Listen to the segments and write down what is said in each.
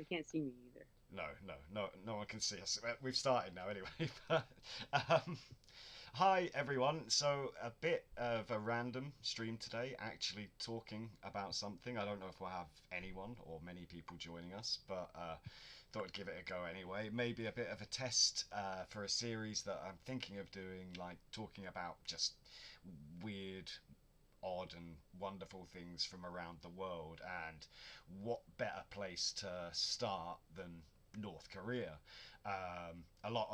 They can't see me either. No one can see us. We've started now anyway. But, um, hi everyone. So a bit of a random stream today, actually talking about something. I don't know if we'll have anyone or many people joining us, but thought I'd give it a go anyway. Maybe a bit of a test for a series that I'm thinking of doing, like talking about just weird, odd and wonderful things from around the world. And what better place to start than North Korea? A lot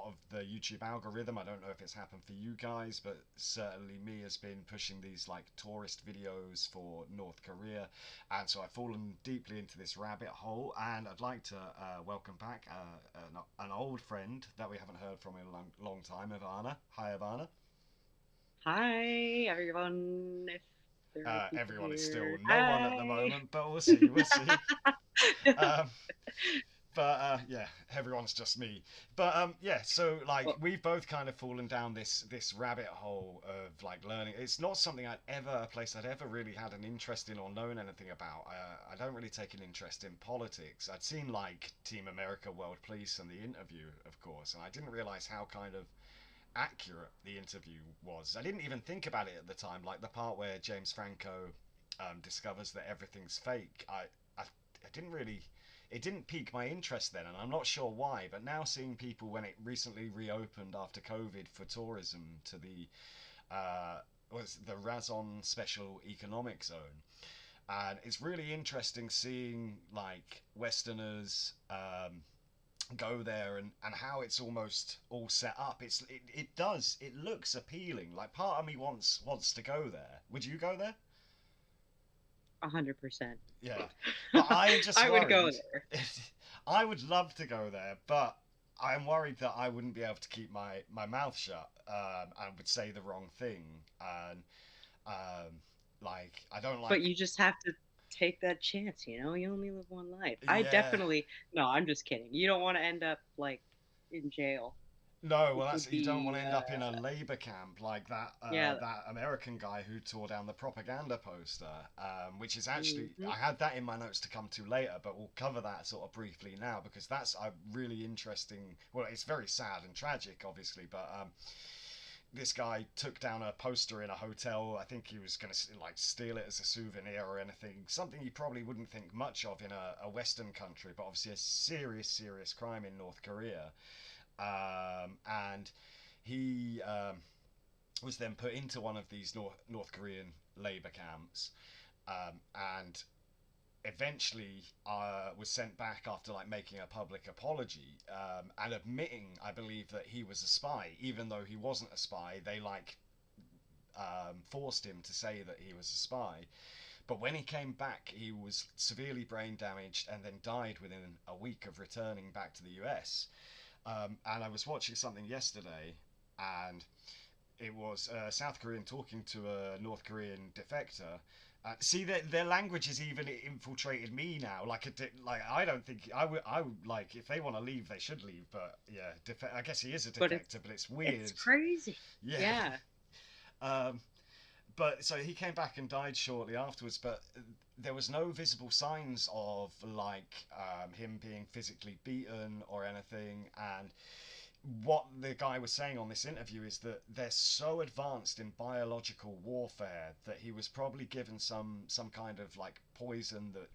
of the YouTube algorithm. I don't know if it's happened for you guys, but certainly me has been pushing these like tourist videos for North Korea, and so I've fallen deeply into this rabbit hole. And I'd like to welcome back an old friend that we haven't heard from in a long time, Ivana. Hi, Ivana. Hi, everyone. If there are people Everyone is still here, no one at the hi. moment, but we'll see. We'll see. Um, but yeah, everyone's just me. But yeah, so like Well, we've both kind of fallen down this rabbit hole of like learning. It's not something a place I'd ever really had an interest in or known anything about. I don't really take an interest in politics. I'd seen like Team America World Police and The Interview, of course, and I didn't realize how kind of accurate the interview was. I didn't even think about it at the time, like the part where James Franco discovers that everything's fake. I didn't really. It didn't pique my interest then, and I'm not sure why. But now seeing people when it recently reopened after COVID for tourism to the was the Razon Special Economic Zone, and it's really interesting seeing like Westerners go there and how it's almost all set up. It looks appealing. Like part of me wants to go there. Would you go there? 100%. Yeah, but I'm just I would go worried. there. I would love to go there, but I'm worried that I wouldn't be able to keep my mouth shut and would say the wrong thing. And um, like I don't But like. you just have to take that chance, you know? You only live one life. I Yeah. definitely, no, I'm just kidding. You don't want to end up like in jail, No, well, which that's would you don't want to be, end up in a labor camp like that yeah. that American guy who tore down the propaganda poster, which is actually Hmm. I had that in my notes to come to later, but we'll cover that sort of briefly now because that's a really interesting. Well, it's very sad and tragic, obviously, but this guy took down a poster in a hotel. I think he was going to like steal it as a souvenir or anything. Something you probably wouldn't think much of in a Western country, but obviously a serious crime in North Korea. And he was then put into one of these North Korean labor camps, and eventually was sent back after like making a public apology and admitting, I believe, that he was a spy, even though he wasn't a spy. They like forced him to say that he was a spy. But when he came back, he was severely brain damaged and then died within a week of returning back to the US. And I was watching something yesterday, and it was a South Korean talking to a North Korean defector. See, their language has even infiltrated me now. Like I don't think I would like if they want to leave, they should leave. But yeah, I guess he is a But defector, but it's it's weird. crazy. Yeah. Yeah. Um, but so he came back and died shortly afterwards. But there was no visible signs of like him being physically beaten or anything. And what the guy was saying on this interview is that they're so advanced in biological warfare that he was probably given some kind of like poison that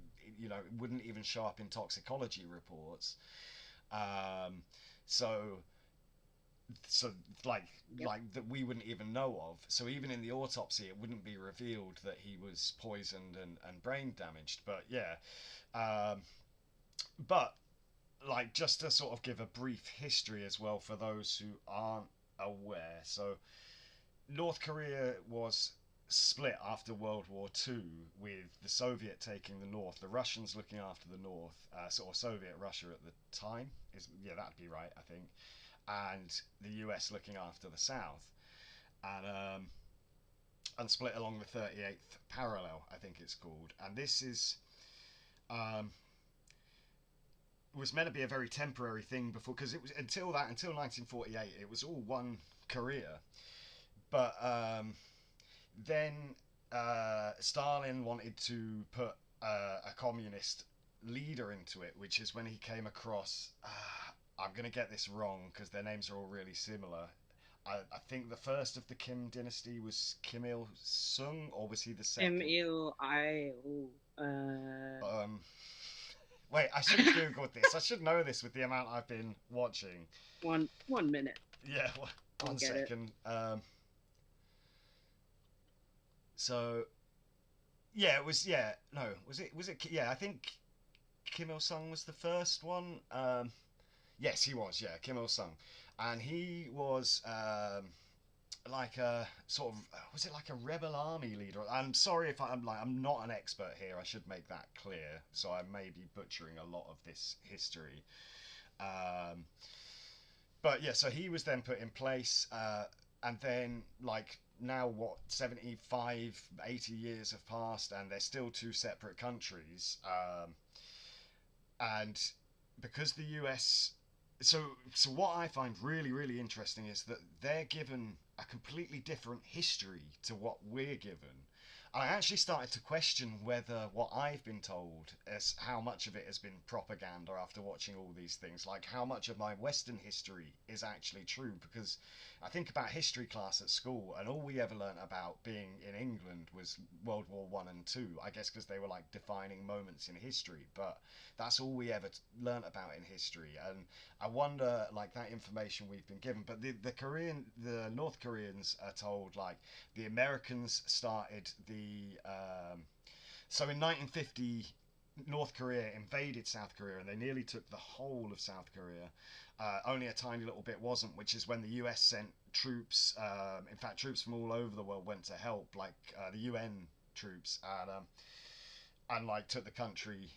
wouldn't even show up in toxicology reports. Um, so so like Yep. like that we wouldn't even know of. So even in the autopsy, it wouldn't be revealed that he was poisoned and brain damaged. But yeah, um, but like just to sort of give a brief history as well for those who aren't aware. So North Korea was split after World War II, with the Soviet taking the North, the Russians looking after the North, sort of Soviet Russia at the time is yeah that'd be right I think, and the US looking after the South, and split along the 38th parallel I think it's called, and this is um, was meant to be a very temporary thing before because it was until 1948 it was all one Korea, but then Stalin wanted to put a communist leader into it, which is when he came across. I'm gonna get this wrong because their names are all really similar. I think the first of the Kim dynasty was Kim Il Sung, or was he the Kim second? Il I. Um, Wait, I should have googled this. I should know this with the amount I've been watching. One minute. Yeah, I'll one get it. second. So yeah, it was yeah. No, was it? Yeah, I think Kim Il Sung was the first one. Yes, he was. Yeah, Kim Il Sung, and he was like a sort of was it like a rebel army leader? I'm sorry if I'm not an expert here. I should make that clear. So I may be butchering a lot of this history. Um, but yeah, so he was then put in place, and then like now what 75, 80 years have passed, and they're still two separate countries. And because the US, so what I find really interesting is that they're given a completely different history to what we're given. I actually started to question whether what I've been told is how much of it has been propaganda after watching all these things, like how much of my Western history is actually true. Because I think about history class at school, and all we ever learnt about being in England was World War One and Two. I guess because they were like defining moments in history, but that's all we ever learnt about in history. And I wonder, like that information we've been given, but the North Koreans are told like the Americans started so in 1950, North Korea invaded South Korea and they nearly took the whole of South Korea. Only a tiny little bit wasn't, which is when the US sent troops. In fact, troops from all over the world went to help, like the UN troops, and like took the country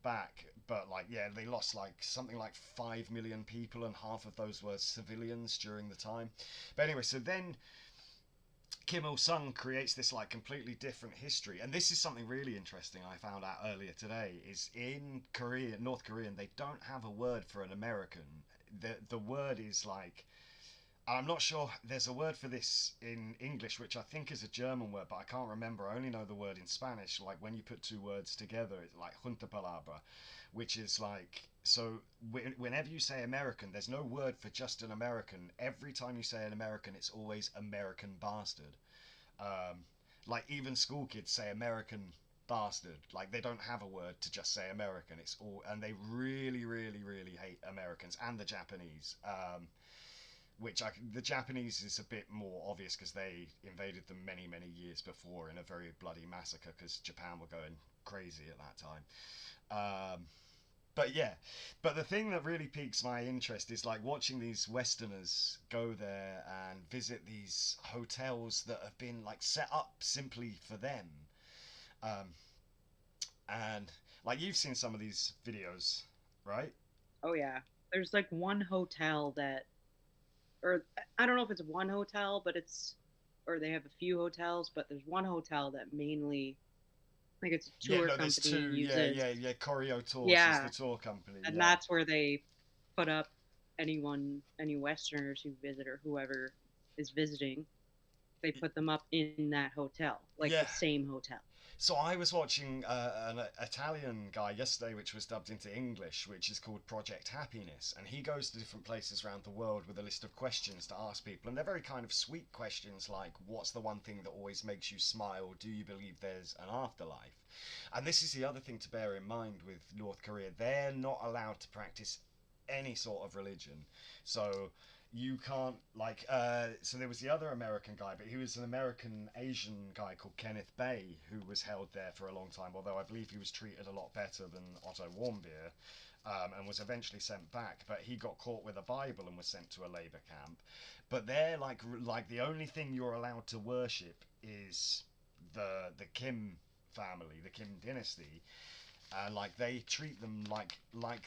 back. But like, yeah, they lost like something like 5 million people, and half of those were civilians during the time. But anyway, so then Kim Il Sung creates this like completely different history, and this is something really interesting I found out earlier today. Is in Korea, North Korean, they don't have a word for an American. The word is like I'm not sure. There's a word for this in English, which I think is a German word, but I can't remember. I only know the word in Spanish. Like when you put two words together, it's like junta palabra, which is like so. Whenever you say American, there's no word for just an American. Every time you say an American, it's always American bastard. Um, like even school kids say American bastard. Like they don't have a word to just say American. It's all, and they really hate Americans and the Japanese. Which the Japanese is a bit more obvious because they invaded them many years before in a very bloody massacre because Japan were going crazy at that time. But yeah, but the thing that really piques my interest is like watching these Westerners go there and visit these hotels that have been like set up simply for them. Um, and like you've seen some of these videos, right? Oh yeah. There's like one hotel that, or I don't know if it's one hotel, but it's, or they have a few hotels, but there's one hotel that mainly, like it's a Yeah, tour no, there's company two. Yeah, uses. yeah. Choreo Tours is the Yeah, tour company. and Yeah, that's where they put up any Westerners who visit or whoever is visiting. They put them up in that hotel, like the yeah. same hotel. So I was watching an Italian guy yesterday, which was dubbed into English, which is called Project Happiness, and he goes to different places around the world with a list of questions to ask people, and they're very kind of sweet questions like, "What's the one thing that always makes you smile? Do you believe there's an afterlife?" And this is the other thing to bear in mind with North Korea: they're not allowed to practice any sort of religion, so you can't like so there was the other American guy, but he was an American Asian guy called Kenneth Bay who was held there for a long time, although I believe he was treated a lot better than Otto Warmbier, and was eventually sent back, but he got caught with a Bible and was sent to a labor camp. But they're like the only thing you're allowed to worship is the Kim family, the Kim dynasty, and like they treat them like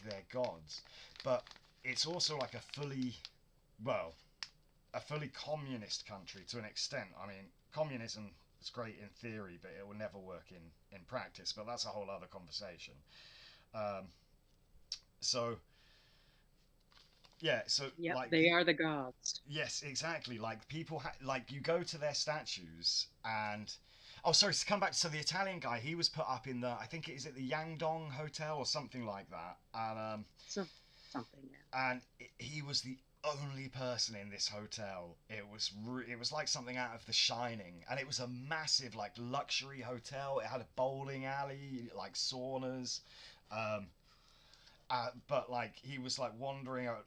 they're gods. But it's also like well, a fully communist country to an extent. I mean, communism is great in theory, but it will never work in practice. But that's a whole other conversation. Um, so yeah, so Yep, like they are the gods. yes, exactly. Like people like you go to their statues, and Oh, sorry. To come back, so the Italian guy, he was put up in the, I think it is at the Yangdong Hotel or something like that, So something, yeah. he was the only person in this hotel. It was like something out of The Shining, and it was a massive like luxury hotel. It had a bowling alley, like saunas. Um, but like he was like wandering out.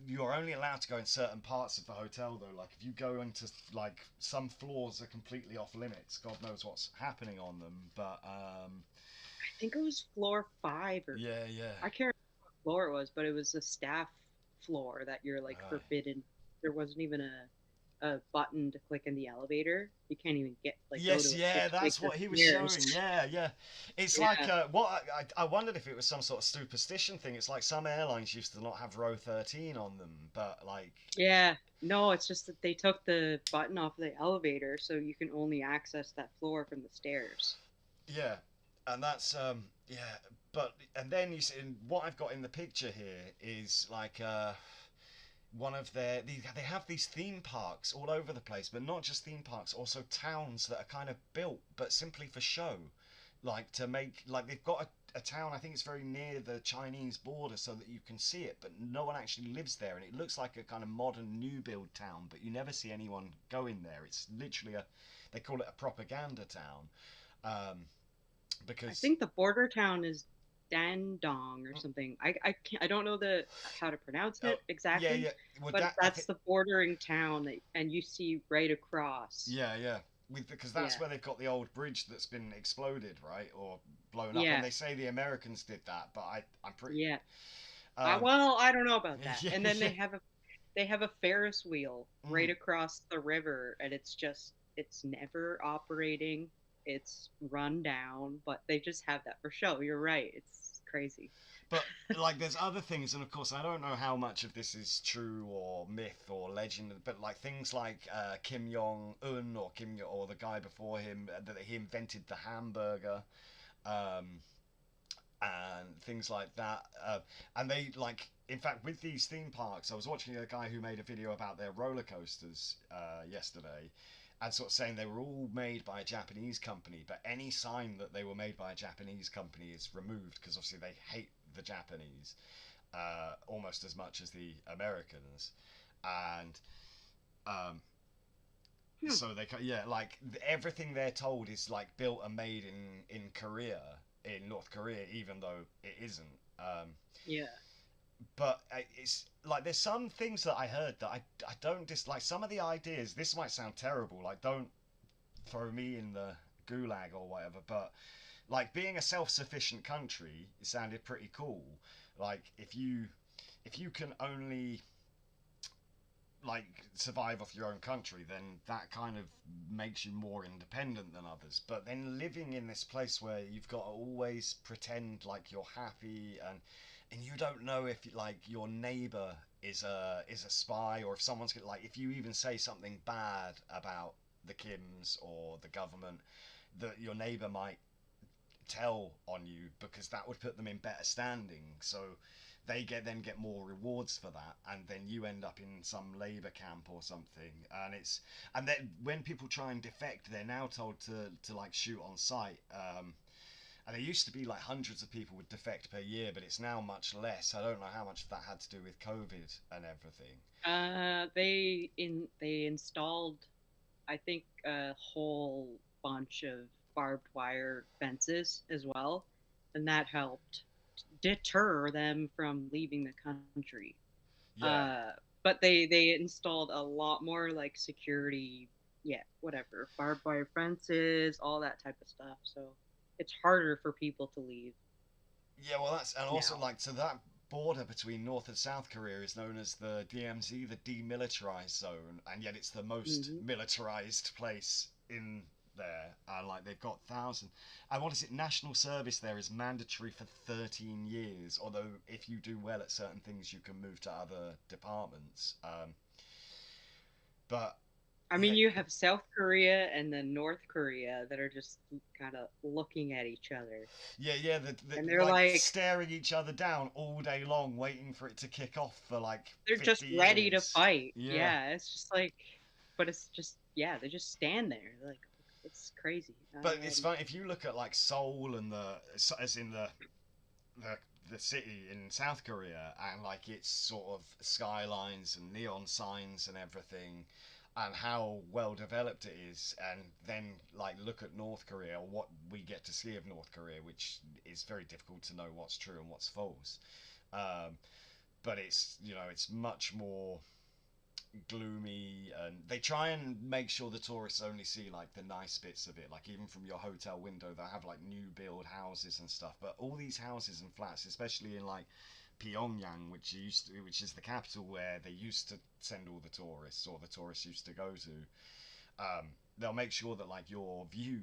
You're only allowed to go in certain parts of the hotel though. Like if you go into like some floors are completely off limits. God knows what's happening on them. But I think it was floor 5 or yeah, yeah. I can't remember what floor it was, but it was a staff floor that you're like Right. forbidden. There wasn't even a button to click in the elevator. You can't even get like go Yes, to it. You yeah, have to take that's the what he was stairs. showing. Yeah, yeah. It's like Yeah. what I wondered if it was some sort of superstition thing. It's like some airlines used to not have row 13 on them, but like Yeah. No, it's just that they took the button off the elevator so you can only access that floor from the stairs. yeah, and that's yeah, but and then you see and what I've got in the picture here is like one of they have these theme parks all over the place, but not just theme parks, also towns that are kind of built but simply for show, like to make like they've got a town. I think it's very near the Chinese border so that you can see it, but no one actually lives there, and it looks like a kind of modern new build town, but you never see anyone going there. It's literally a they call it a propaganda town, um, I because think the border town is Dandong or something. I don't know the how to pronounce oh it yeah, exactly, yeah, well but that I that's think the bordering town that and you see right across. yeah, yeah. Because that's Yeah. where they've got the old bridge that's been exploded, right, or blown up, and Yeah. they say the Americans did that, but I'm pretty. Yeah. Um, Well, I don't know about that. yeah, And then yeah. they have a Ferris wheel Mm. right across the river and it's never operating. It's run down, but they just have that for show. You're right. It's crazy. But like, there's other things, and of course, I don't know how much of this is true or myth or legend, but like things like Kim Jong Un or or the guy before him that he invented the hamburger. Um, and things like that. And they like, in fact, with these theme parks, I was watching a guy who made a video about their roller coasters yesterday, and sort of saying they were all made by a Japanese company, but any sign that they were made by a Japanese company is removed because obviously they hate the Japanese almost as much as the Americans, and um, Hmm. so they yeah, like everything they're told is like built and made in Korea, in North Korea, even though it isn't. Yeah. But it's like there's some things that I heard that I don't dislike. Some of the ideas. This might sound terrible. Like don't throw me in the gulag or whatever. But like being a self-sufficient country, it sounded pretty cool. Like if you can only like survive off your own country, then that kind of makes you more independent than others. But then living in this place where you've got to always pretend like you're happy and you don't know if like your neighbor is a spy, or if someone's gonna like if you even say something bad about the Kims or the government, that your neighbor might tell on you because that would put them in better standing. So they get more rewards for that, and then you end up in some labor camp or something. And then when people try and defect, they're now told to like shoot on sight. And there used to be like hundreds of people would defect per year, but it's now much less. I don't know how much that had to do with COVID and everything. They installed, I think, a whole bunch of barbed wire fences as well, and that helped deter them from leaving the country. Yeah, Uh, but they installed a lot more like security, yeah, whatever, barbed wire fences, all that type of stuff. So it's harder for people to leave yeah. Well, that's and also now. like so that border between North and South Korea is known as the DMZ, the Demilitarized Zone, and yet it's the most Hmm. militarized place in there. And like they've got thousands. And what is it? National service there is mandatory for 13 years. Although if you do well at certain things, you can move to other departments. But I mean, yeah, you have South Korea and then North Korea that are just kind of looking at each other, yeah, yeah. and they're Like like, staring each other down all day long, waiting for it to kick off for like they're just 50 ready to years. fight. Yeah. Yeah, it's just like, but it's just, yeah, they just stand there. They're like, It's crazy. But it's fun if you look at like Seoul and as in the the city in South Korea and like its sort of skylines and neon signs and everything and how well developed it is, and then like look at North Korea, or what we get to see of North Korea, which is very difficult to know what's true and what's false. um, but it's, you know, it's much more gloomy, and they try and make sure the tourists only see like the nice bits of it, like even from your hotel window they have like new build houses and stuff, but all these houses and flats, especially in like Pyongyang, which is the capital where they used to send all the tourists, or the tourists used to go to, they'll make sure that like your view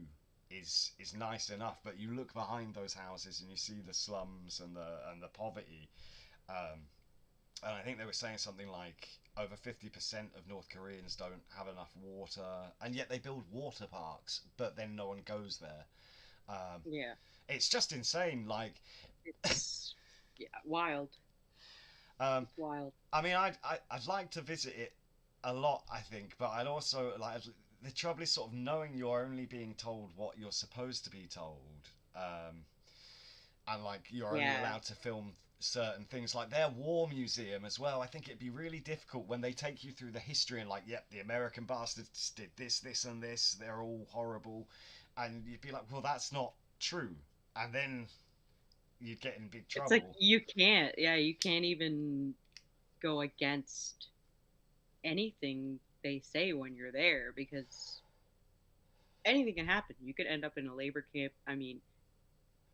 is nice enough, but you look behind those houses and you see the slums and the poverty. um, and I think they were saying something like over 50% of North Koreans don't have enough water, and yet they build water parks, but then no one goes there. Um, yeah, it's just insane. Like, it's yeah, wild. um, It's wild. I mean, I'd like to visit it a lot, I think, but I'd also like, the trouble is sort of knowing you're only being told what you're supposed to be told. And like you're only Yeah, allowed to film certain things, like their war museum as well. I think it'd be really difficult when they take you through the history and like, yep, the American bastards did this and this, they're all horrible, and you'd be like, well, that's not true, and then you'd get in big it's like trouble. you can't. Yeah, you can't even go against anything they say when you're there because anything can happen. You could end up in a labor camp. I mean,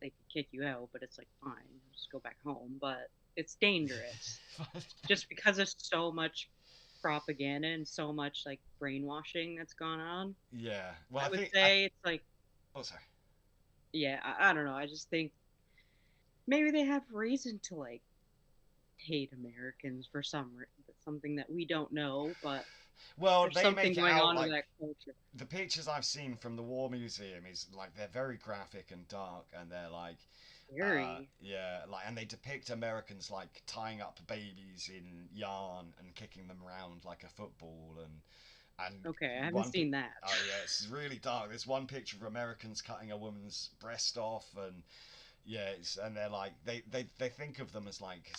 they could kick you out, but it's like fine, just go back home. But it's dangerous just because there's so much propaganda and so much like brainwashing that's gone on. Yeah, well, I I would think say it's like, oh, sorry. yeah, I don't know. I just think maybe they have reason to like hate Americans for something that we don't know, but Well, there's they something make it going out on with like that culture. the pictures I've seen from the war museum is like they're very graphic and dark, and they're like, Very. yeah, like, and they depict Americans like tying up babies in yarn and kicking them around like a football, Okay, I and haven't one seen that. oh yeah, it's really dark. There's one picture of Americans cutting a woman's breast off, and yeah, and they're like they think of them as like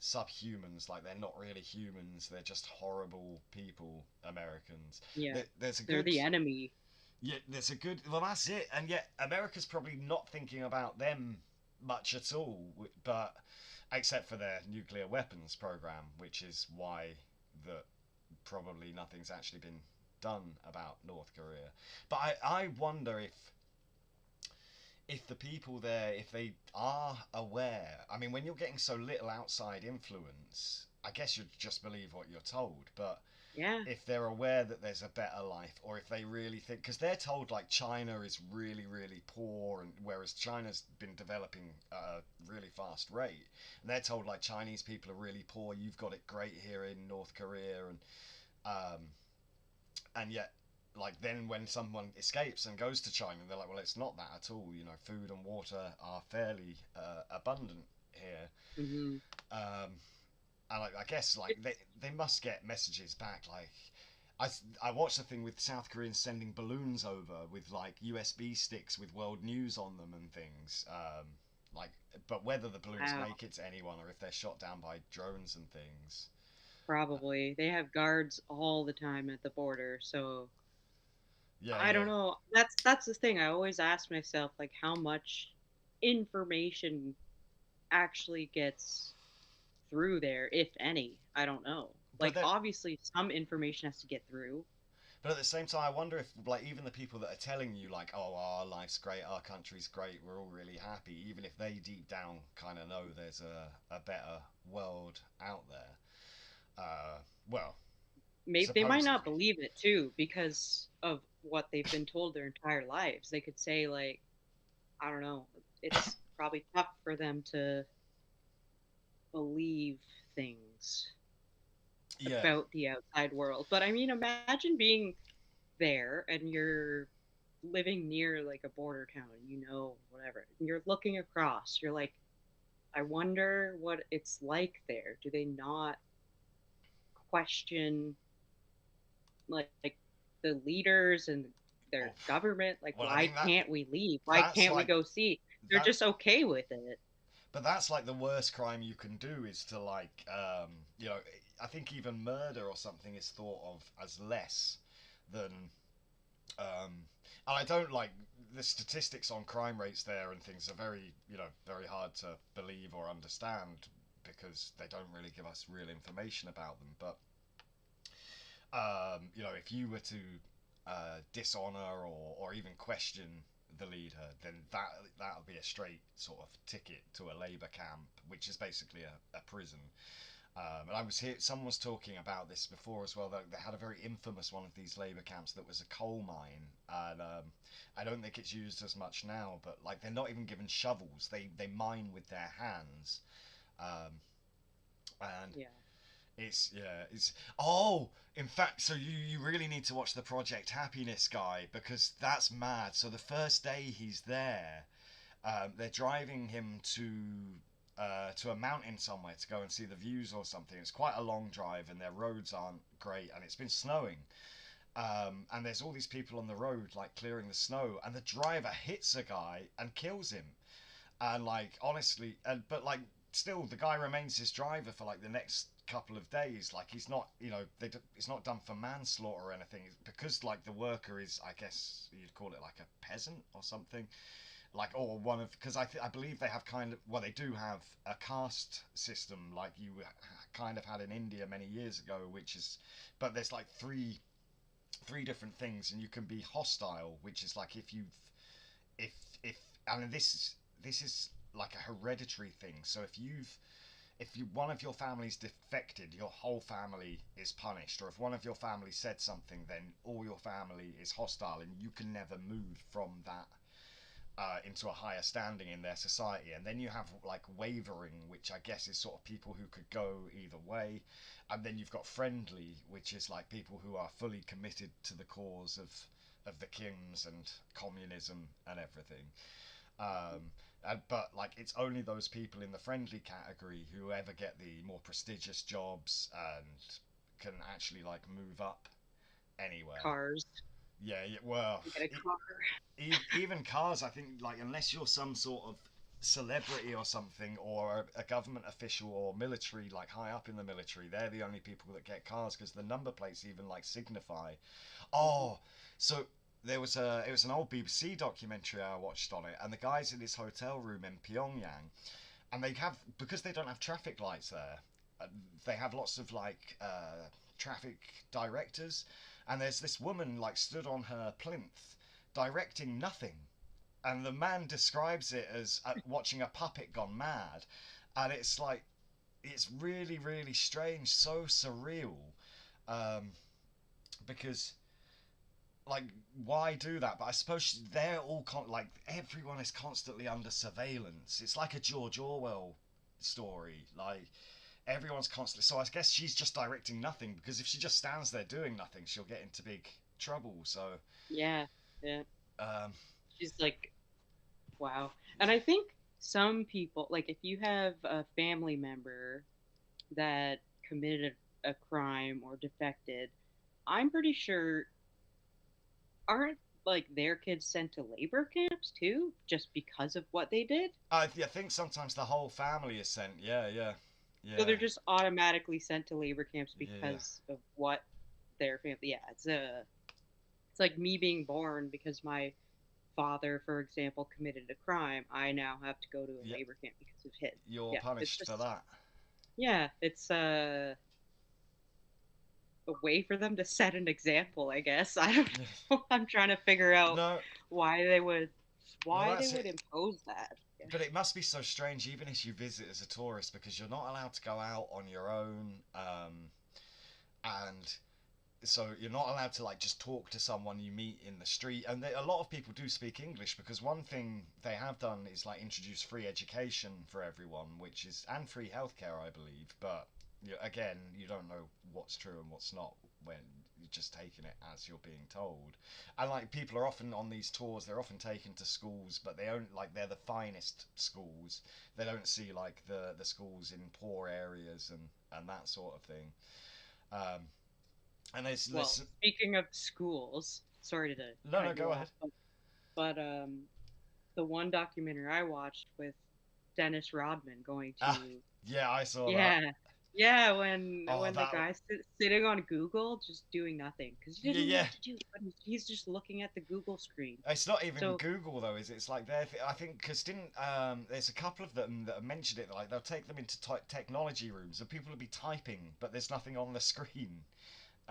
subhumans, like they're not really humans, they're just horrible people, Americans. Yeah, There's a they're good, the enemy. yeah, there's a good, well, that's it, and yet America's probably not thinking about them much at all, but except for their nuclear weapons program, which is why that probably nothing's actually been done about North Korea. But I wonder if the people there, if they are aware. I mean, when you're getting so little outside influence, I guess you just believe what you're told. But Yeah. if they're aware that there's a better life, or if they really think, because they're told like China is really, really poor, and whereas China's been developing at a really fast rate, and they're told like Chinese people are really poor, you've got it great here in North Korea, um, and yet like then when someone escapes and goes to China, they're like, well, it's not that at all. You know, food and water are fairly abundant here. Hmm. Um, and I guess like they must get messages back. Like I watched a thing with South Koreans sending balloons over with like USB sticks with world news on them and things. Like, but whether the balloons Wow. make it to anyone or if they're shot down by drones and things. Probably. They have guards all the time at the border, so Yeah, I yeah. don't know. That's the thing. I always ask myself like how much information actually gets through there, if any. I don't know. But Like then, obviously some information has to get through. but at the same time, I wonder if, like, even the people that are telling you, like, oh, our life's great, our country's great, we're all really happy, even if they deep down kind of know there's a better world out there. Uh, well, Maybe they might not supposedly. believe it too because of what they've been told their entire lives. They could say like, I don't know, it's probably tough for them to believe things Yeah, about the outside world. But I mean, imagine being there and you're living near like a border town, whatever. And you're looking across. You're like, I wonder what it's like there. Do they not question like the leaders and their Oh, government. Like, well, I why think that can't we leave? Why that's can't we like go see? They're that just okay with it. but that's like the worst crime you can do is to like I think even murder or something is thought of as less than um and I don't like the statistics on crime rates there and things are very very hard to believe or understand because they don't really give us real information about them, but if you were to dishonor or even question the leader, then that'll be a straight sort of ticket to a labor camp, which is basically a prison. And I was here. Someone was talking about this before as well. That they had a very infamous one of these labor camps that was a coal mine, and I don't think it's used as much now. But like they're not even given shovels. They mine with their hands, um, and Yeah. it's oh, in fact, so you really need to watch the Project Happiness guy because that's mad. So the first day he's there, they're driving him to a mountain somewhere to go and see the views or something. It's quite a long drive and their roads aren't great and it's been snowing. And there's all these people on the road like clearing the snow and the driver hits a guy and kills him. And like honestly, but like still the guy remains his driver for like the next couple of days. Like he's not, it's not done for manslaughter or anything. It's because like the worker is, I guess you'd call it like a peasant or something. Like or one of because I believe they have kind of well they do have a caste system like you kind of had in India many years ago, which is but there's like three different things, and you can be hostile, which is like if if and this is like a hereditary thing. So if one of your family's defected, your whole family is punished. Or if one of your family said something, then all your family is hostile, and you can never move from that into a higher standing in their society. And then you have like wavering, which I guess is sort of people who could go either way. And then you've got friendly, which is like people who are fully committed to the cause of the Kims and communism and everything. But like it's only those people in the friendly category who ever get the more prestigious jobs and can actually like move up anywhere. Cars. Yeah, yeah well, You get a car. even cars, I think, like unless you're some sort of celebrity or something, or a government official or military, like high up in the military, they're the only people that get cars because the number plates even like signify. Mhm. Oh, so it was an old BBC documentary I watched on it, and the guys in this hotel room in Pyongyang, and they have because they don't have traffic lights there, uh, they have lots of like traffic directors, and there's this woman like stood on her plinth directing nothing, and the man describes it as watching a puppet gone mad, and it's like it's really really strange, so surreal, um, because like why do that? But I suppose they're all like everyone is constantly under surveillance. It's like a George Orwell story. Like everyone's constantly. So I guess she's just directing nothing because if she just stands there doing nothing, she'll get into big trouble. So Yeah. Yeah. um, She's like, wow. And I think some people, like, if you have a family member that committed a crime or defected, I'm pretty sure aren't like their kids sent to labor camps too, just because of what they did? I think sometimes the whole family is sent. Yeah, yeah, So yeah, they're just automatically sent to labor camps yeah. because of what their family. Yeah, it's like me being born because my father, for example, committed a crime. I now have to go to a Yeah, labia camp because of his. you're Yeah, it's punished for just that. yeah, it's a way for them to set an example, I guess. I don't know. I'm trying to figure out No, why they would well why they that's would it. impose that. Yeah. But it must be so strange, even if you visit as a tourist, because you're not allowed to go out on your own, and so you're not allowed to like just talk to someone you meet in the street. And a lot of people do speak English because one thing they have done is like introduce free education for everyone, which is and free healthcare, I believe. But again, you don't know what's true and what's not when you're just taking it as you're being told. And like people are often on these tours, they're often taken to schools, but they don't like they're the finest schools. They don't see like the schools in poor areas and that sort of thing. Um, and there's Well, this speaking of schools, sorry to No, no, cut you go off, ahead. but the one documentary I watched with Dennis Rodman going Ah, to, yeah, I saw that. yeah, yeah, when Oh, the that. guy's sitting on Google just doing nothing because he Yeah, doesn't know yeah. what to do, but he's just looking at the Google screen. It's not even So Google though, is it? It's like I think because didn't there's a couple of them that have mentioned it. Like they'll take them into technology rooms and people will be typing, but there's nothing on the screen.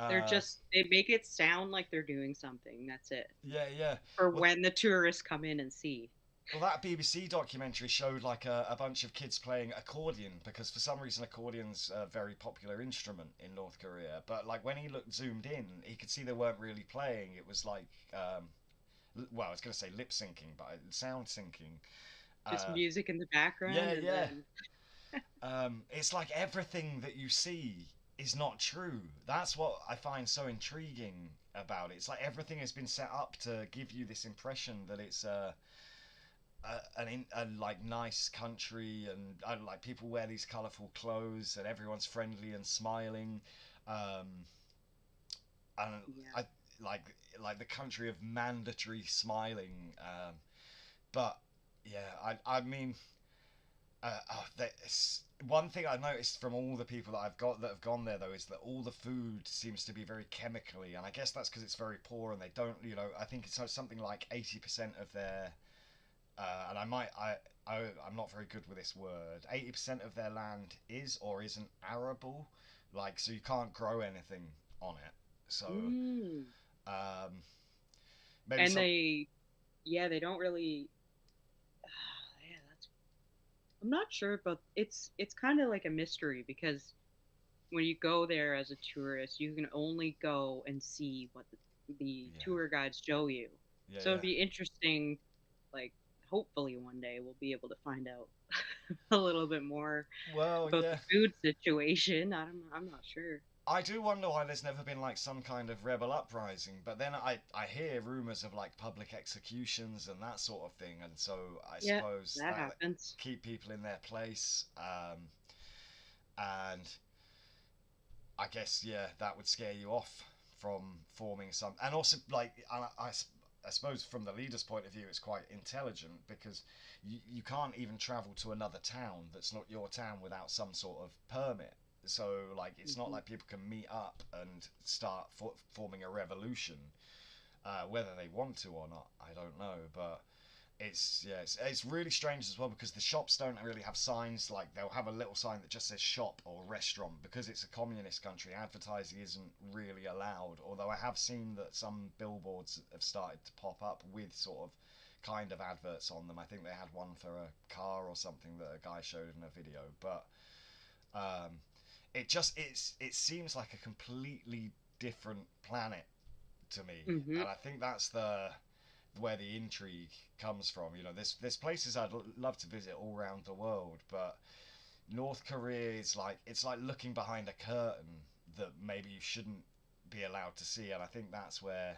they're Uh, just they make it sound like they're doing something. That's it. yeah, yeah. For Well, when the tourists come in and see. well, that BBC documentary showed like a bunch of kids playing accordion because for some reason accordion's a very popular instrument in North Korea. But like when he looked zoomed in, he could see they weren't really playing. It was like well, I was going to say lip syncing, but sound syncing. Just Uh, music in the yeah, background, and yeah. then It's like everything that you see is not true. That's what I find so intriguing about it. It's like everything has been set up to give you this impression that it's a like nice country and like people wear these colorful clothes and everyone's friendly and smiling, um, and yeah, I like the country of mandatory smiling. But yeah, I mean one thing I noticed from all the people that I've got that have gone there though is that all the food seems to be very chemically, and I guess that's because it's very poor and they don't, I think it's something like 80% of their, and I'm not very good with this word. 80% of their land is or isn't arable, like so you can't grow anything on it. So mm. um, maybe And some, yeah, they don't really. Yeah, that's. I'm not sure, but it's kind of like a mystery because when you go there as a tourist, you can only go and see what the yeah, tour guides show you. yeah, So it'd yeah. be interesting, like hopefully one day we'll be able to find out a little bit more Well, about the yeah. food situation. I'm not sure. I do wonder why there's never been like some kind of rebel uprising, but then I hear rumors of like public executions and that sort of thing, and so I Yeah, suppose that that happens. keep people in their place, and I guess yeah, that would scare you off from forming some, and also like I suppose from the leader's point of view, it's quite intelligent because you can't even travel to another town that's not your town without some sort of permit. So like it's not Hmm. like people can meet up and start forming a revolution, whether they want to or not. I don't know, but it's really strange as well because the shops don't really have signs. Like they'll have a little sign that just says shop or restaurant because it's a communist country. Advertising isn't really allowed. Although I have seen that some billboards have started to pop up with sort of kind of adverts on them. I think they had one for a car or something that a guy showed in a video. But um, it seems like a completely different planet to me, Hmm. and I think that's the where the intrigue comes from. There's places I'd love to visit all around the world, but North Korea is like it's like looking behind a curtain that maybe you shouldn't be allowed to see, and I think that's where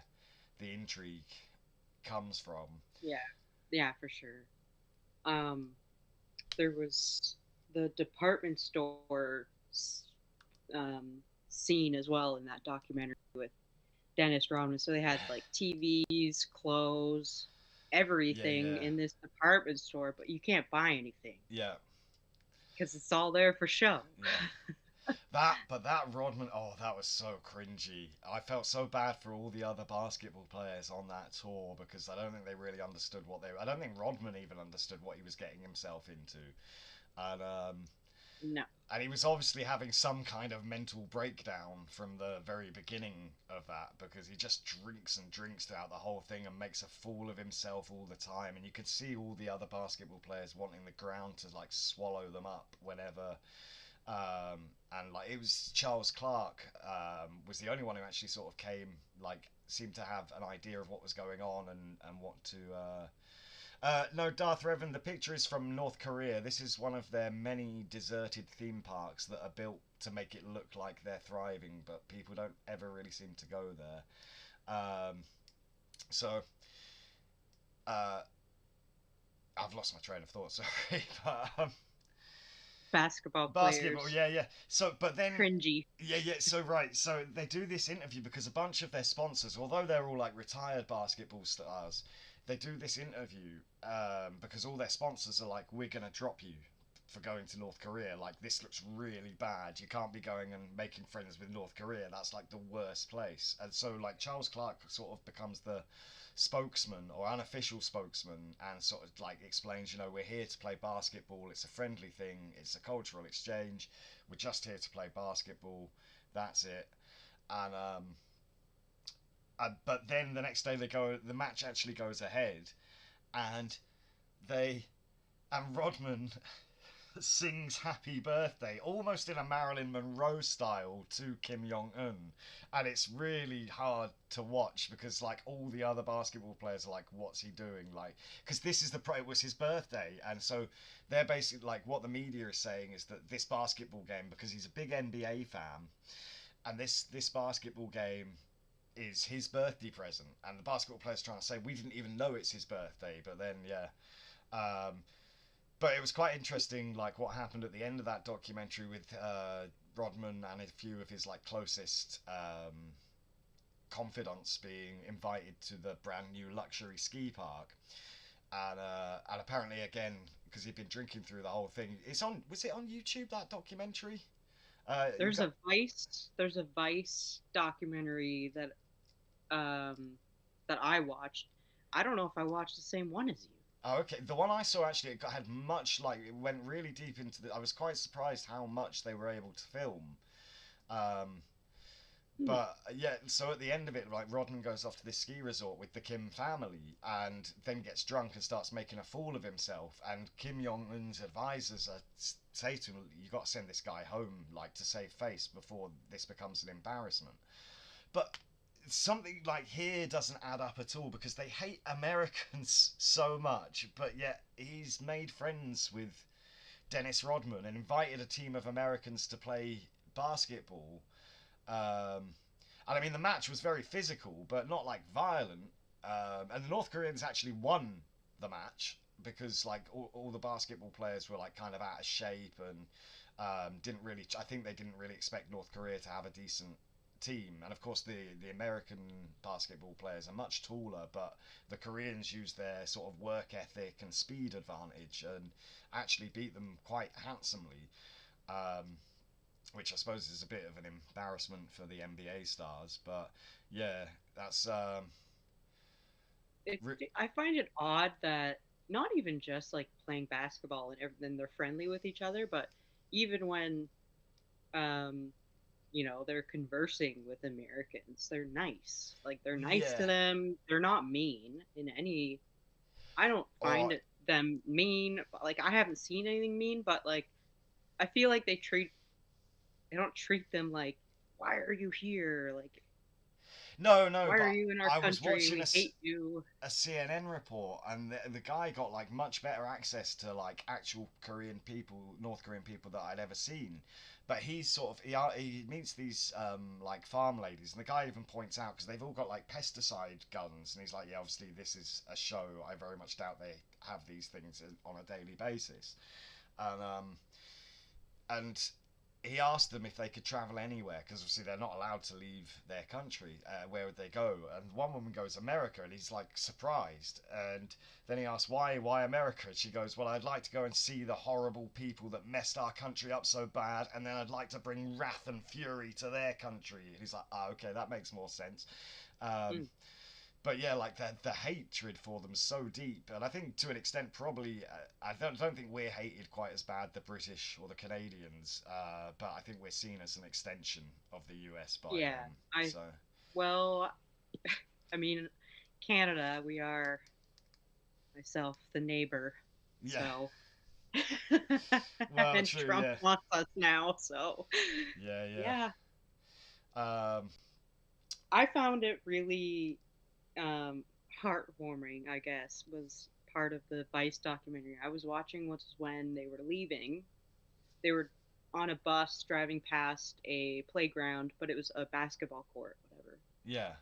the intrigue comes from. Yeah, yeah, for sure. Um, there was the department store scene as well in that documentary with Dennis Rodman. So they had like TVs, clothes, Yeah, everything yeah, in this department store, but you can't buy anything yeah, because it's all there for show. yeah. But that Rodman, oh, that was so cringy. I felt so bad for all the other basketball players on that tour because I don't think they really understood I don't think Rodman even understood what he was getting himself into, and No. he was obviously having some kind of mental breakdown from the very beginning of that because he just drinks and drinks throughout the whole thing and makes a fool of himself all the time, and you could see all the other basketball players wanting the ground to like swallow them up whenever and like it was Charles Clark was the only one who actually sort of like seemed to have an idea of what was going on and what to no, Darth Revan, the picture is from North Korea. This is one of their many deserted theme parks that are built to make it look like they're thriving, but people don't ever really seem to go there. So, uh, I've lost my train of thought, sorry. But, basketball Basketball, players. yeah, yeah. So, but then, Cringy. yeah, yeah. So, right. So they do this interview because a bunch of their sponsors, although they're all like retired basketball stars, they do this interview because all their sponsors are like, "We're gonna drop you for going to North Korea. Like, this looks really bad. You can't be going and making friends with North Korea. That's like the worst place." And so, like, Charles Clark sort of becomes the spokesman or unofficial spokesman and sort of like explains, we're here to play basketball. It's a friendly thing. It's a cultural exchange. We're just here to play basketball. That's it. And but then the next day the match actually goes ahead, and they and Rodman sings happy birthday almost in a Marilyn Monroe style to Kim Jong Un, and it's really hard to watch because like all the other basketball players are like, what's he doing? Like, because it was his birthday, and so they're basically like, what the media is saying is that this basketball game, because he's a big NBA fan, and this basketball game is his birthday present, and the basketball players trying to say we didn't even know it's his birthday, but then yeah. Um, but it was quite interesting, like what happened at the end of that documentary with Rodman and a few of his like closest confidants being invited to the brand new luxury ski park, and apparently again because he'd been drinking through the whole thing. It's on. Was it on YouTube, that documentary? You got. There's a Vice documentary that I watched. I don't know if I watched the same one as you. Oh, okay. The one I saw actually had much like it went really deep into the. I was quite surprised how much they were able to film. Um, Hmm. But yeah, so at the end of it, like Rodman goes off to this ski resort with the Kim family, and then gets drunk and starts making a fool of himself. And Kim Jong Un's advisors say to him, "You got to send this guy home, like to save face before this becomes an embarrassment." But something like here doesn't add up at all because they hate Americans so much, but yet he's made friends with Dennis Rodman and invited a team of Americans to play basketball. Um, and I mean, the match was very physical, but not like violent. And the North Koreans actually won the match because like all the basketball players were like kind of out of shape and didn't really. I think they didn't really expect North Korea to have a decent team. And of course, the American basketball players are much taller, but the Koreans used their sort of work ethic and speed advantage and actually beat them quite handsomely. Um, which I suppose is a bit of an embarrassment for the NBA stars. But yeah, that's It's re- I find it odd that not even just like playing basketball and everything, they're friendly with each other, but even when um they're conversing with Americans, they're nice. Like they're nice yeah. to them. They're not mean in any. I don't find Or them mean. Like I haven't seen anything mean, but like I feel like they don't treat them like, why are you here? Like, no, no, why are but you in our I was country? watching We hate you. a CNN report, and the guy got like much better access to like actual Korean people, North Korean people that I'd ever seen. But he's sort of he meets these like farm ladies, and the guy even points out because they've all got like pesticide guns, and he's like, yeah, obviously this is a show. I very much doubt they have these things on a daily basis. And he asked them if they could travel anywhere because obviously they're not allowed to leave their country. Where would they go? And one woman goes America, and he's like surprised. And then he asks why America? And she goes, well, I'd like to go and see the horrible people that messed our country up so bad, and then I'd like to bring wrath and fury to their country. And he's like, okay, that makes more sense. Um, Mm. but yeah, like the hatred for them so deep, and I think to an extent probably I don't think we're hated quite as bad the British or the Canadians, but I think we're seen as an extension of the US by Yeah, them. I So well, I mean, Canada, we are myself the neighbor, yeah, so well, and true, Trump yeah, wants us now, so yeah, yeah. yeah, Um, I found it really um, heartwarming. I guess was part of the Vice documentary I was watching was when they were leaving. They were on a bus driving past a playground, but it was a basketball court, whatever. yeah,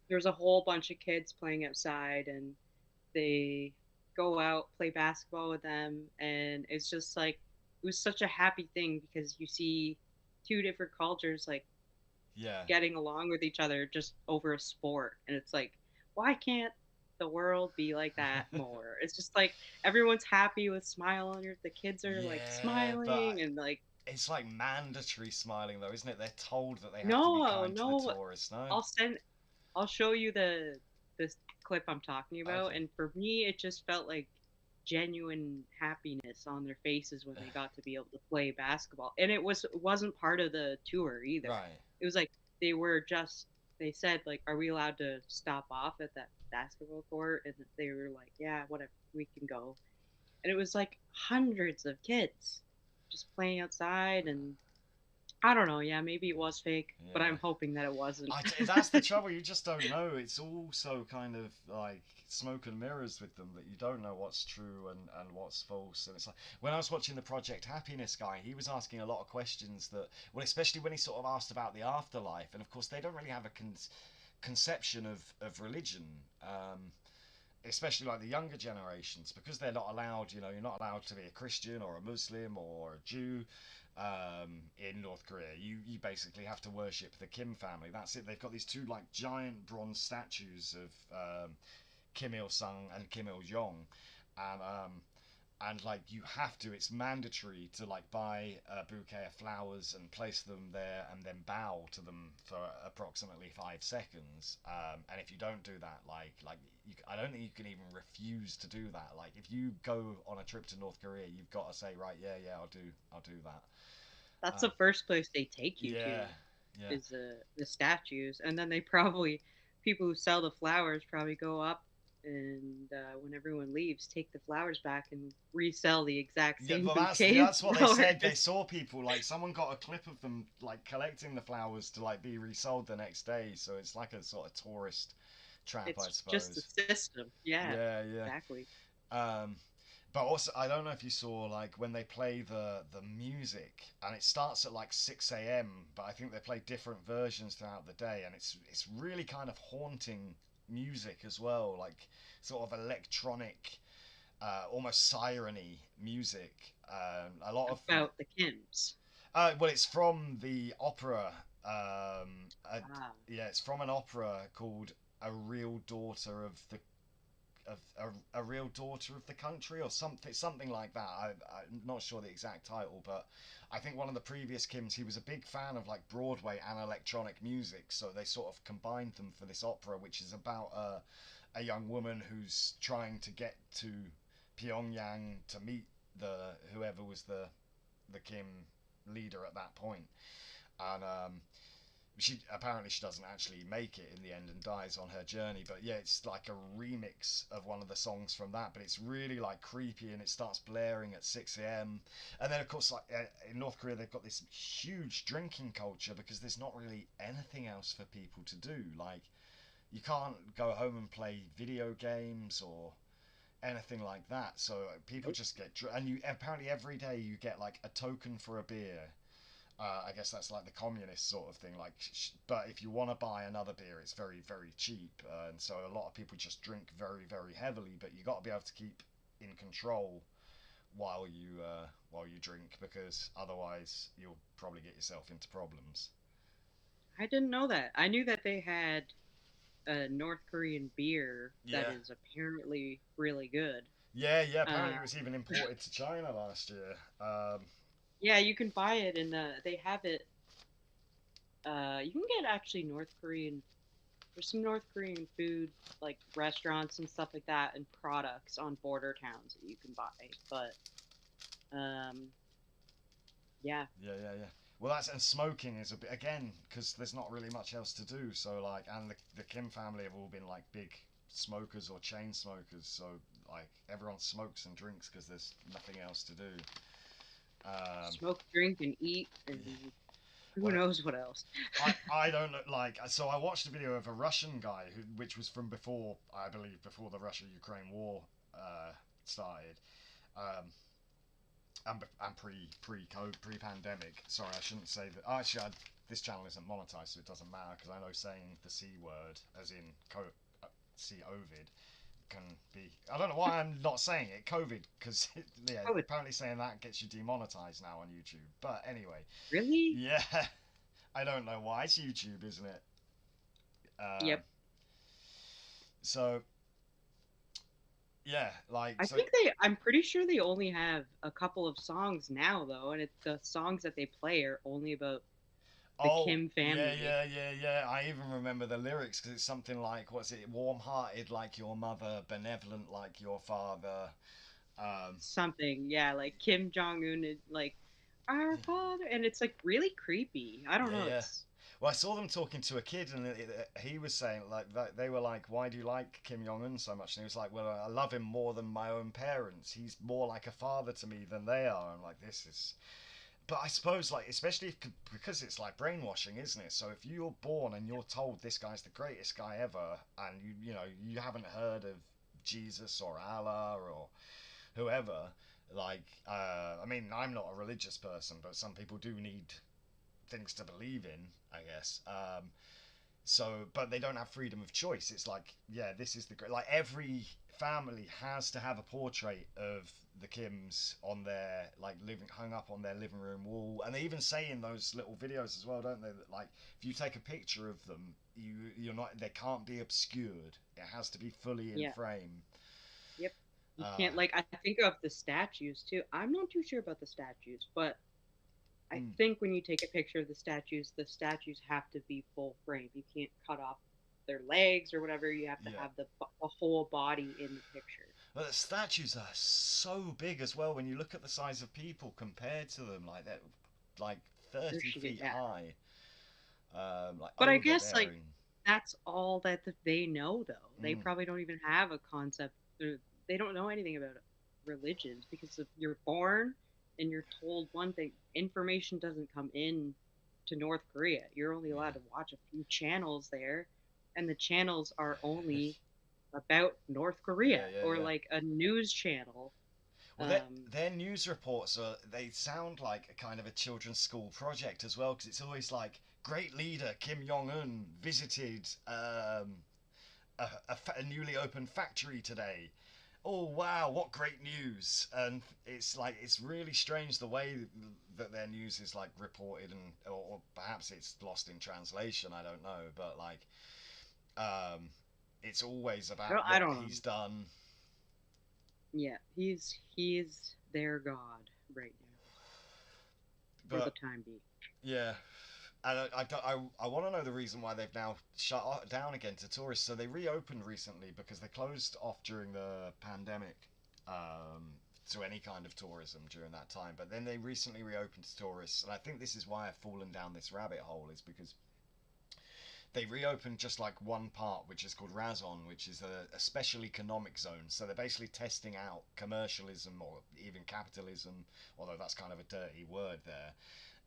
There's a whole bunch of kids playing outside, and they go out play basketball with them, and it's just like was such a happy thing because you see two different cultures like Yeah. getting along with each other just over a sport, and it's like, why can't the world be like that more? It's just like everyone's happy with smile on your the kids are like Yeah, but smiling and like it's like mandatory smiling though, isn't it? They're told that they have to be no, kind to the no, tourists, no? I'll send I'll show you the this clip I'm talking about, Okay. and for me it just felt like genuine happiness on their faces when they got to be able to play basketball. And it wasn't part of the tour either. Right. It was like they were just they said like, "Are we allowed to stop off at that basketball court?" And they were like, "Yeah, whatever, we can go." And it was like hundreds of kids just playing outside, and I don't know, yeah, maybe it was fake, but Yeah. I'm hoping that it wasn't. That's the trouble. You just don't know. It's all so kind of like smoke and mirrors with them that you don't know what's true and what's false. And it's like when I was watching the Project Happiness guy, he was asking a lot of questions that, well, especially when he sort of asked about the afterlife. And of course, they don't really have a conception of religion. Especially like the younger generations, because they're not allowed, you're not allowed to be a Christian or a Muslim or a Jew in North Korea. You basically have to worship the Kim family. That's it. They've got these two like giant bronze statues of Kim Il Sung and Kim Il Jong, and like you have to. It's mandatory to like buy a bouquet of flowers and place them there, and then bow to them for approximately 5 seconds. And if you don't do that, I don't think you can even refuse to do that. Like if you go on a trip to North Korea, you've got to say, right, yeah, I'll do that. That's the Um, first place they take you to yeah, yeah. is the statues, and then they probably people who sell the flowers probably go up and when everyone leaves, take the flowers back and resell the exact Yeah, same but bouquets that's what of they said. They flowers. saw people like someone got a clip of them like collecting the flowers to like be resold the next day. So it's like a sort of tourist trap, I It's just the suppose. system. Yeah, Yeah, yeah. exactly. Um, but also, I don't know if you saw like when they play the music, and it starts at like 6 a.m. But I think they play different versions throughout the day, and it's really kind of haunting music as well, like sort of electronic, almost siren-y music. A lot of About the Kims. well, it's from the opera. Ah, Yeah, it's from an opera called "A Real Daughter of the of a real daughter of the country" or something like that. I'm not sure the exact title, but I think one of the previous Kims, he was a big fan of like Broadway and electronic music, so they sort of combined them for this opera, which is about a young woman who's trying to get to Pyongyang to meet the whoever was the Kim leader at that point, and she doesn't actually make it in the end and dies on her journey. But yeah, it's like a remix of one of the songs from that, but it's really like creepy, and it starts blaring at 6 a.m. And then of course, like in North Korea, they've got this huge drinking culture because there's not really anything else for people to do. Like you can't go home and play video games or anything like that. So people nope. just get and you apparently every day you get like a token for a beer. I guess that's like the communist sort of thing. Like, but if you want to buy another beer, it's very, very cheap, and so a lot of people just drink very, very heavily. But you got to be able to keep in control while you drink, because otherwise you'll probably get yourself into problems. I didn't know that. I knew that they had a North Korean beer that Yeah, is apparently really good. yeah, yeah. Uh, Apparently, it was even imported to China last year. yeah, you can buy it, and they have it. You can get actually North Korean. There's some North Korean food, like restaurants and stuff like that, and products on border towns that you can buy. But um, yeah, Yeah, yeah, yeah. Well, that's and smoking is a bit again because there's not really much else to do. So like, and the Kim family have all been like big smokers or chain smokers. So like, everyone smokes and drinks because there's nothing else to do. Um, smoke, drink, and eat, and yeah. who Well, knows what else. I don't know, like so I watched a video of a Russian guy which was from before, I believe, before the Russia-Ukraine war started. Um, and pre-pandemic. Sorry, I shouldn't say that. Oh, actually, this channel isn't monetized, so it doesn't matter because I know saying the C word, as in see Ovid, can be. I don't know why I'm not saying it. COVID, because yeah, Oh, apparently saying that gets you demonetized now on YouTube. But anyway, really? yeah, I don't know why. It's YouTube, isn't it? Um, Yep. so yeah, like I so. think I'm pretty sure they only have a couple of songs now, though, and the songs that they play are only about the Oh, Kim yeah, family. yeah, yeah, yeah. I even remember the lyrics because it's something like, what's it? Warm-hearted like your mother, benevolent like your father. Um, Something, yeah, like Kim Jong Un is like our father, and it's like really creepy. I don't yeah, know. yeah. It's Well, I saw them talking to a kid, and he was saying like that they were like, "Why do you like Kim Jong Un so much?" And he was like, "Well, I love him more than my own parents. He's more like a father to me than they are." I'm like, "This is." But I suppose, like, especially because it's like brainwashing, isn't it? So if you're born and you're told this guy's the greatest guy ever, and you know you haven't heard of Jesus or Allah or whoever, like, I mean, I'm not a religious person, but some people do need things to believe in, I guess. So, but they don't have freedom of choice. It's like, yeah, this is the great. Like every family has to have a portrait of the Kims on their like living hung up on their living room wall, and they even say in those little videos as well, don't they? That like if you take a picture of them, you're not. They can't be obscured. It has to be fully in yeah, frame. yep. You Uh, can't like I think of the statues too. I'm not too sure about the statues, but I mm, think when you take a picture of the statues have to be full frame. You can't cut off their legs or whatever. You have to yeah. have the whole body in the picture. But the statues are so big as well when you look at the size of people compared to them. Like they're like There 30 should get feet yeah. high, like But I guess like overbearing. that's all that they know though. They Mm, probably don't even have a concept. They don't know anything about religions because if you're born and you're told one thing, information doesn't come in to North Korea. You're only allowed yeah. to watch a few channels there, and the channels are only about North Korea Yeah, yeah, or yeah. like a news channel. Well, their news reports are they sound like a kind of a children's school project as well because it's always like great leader Kim Jong Un visited a newly opened factory today. Oh wow, what great news! And it's like it's really strange the way that their news is like reported, and or perhaps it's lost in translation. I don't know, but like um, it's always about I what don't know. he's done. Yeah, he's their god right now for the But time being. yeah, and I want to know the reason why they've now shut down again to tourists. So they reopened recently because they closed off during the pandemic um, to any kind of tourism during that time. But then they recently reopened to tourists, and I think this is why I've fallen down this rabbit hole is because they reopened just like one part, which is called Razon, which is a special economic zone. So they're basically testing out commercialism or even capitalism, although that's kind of a dirty word there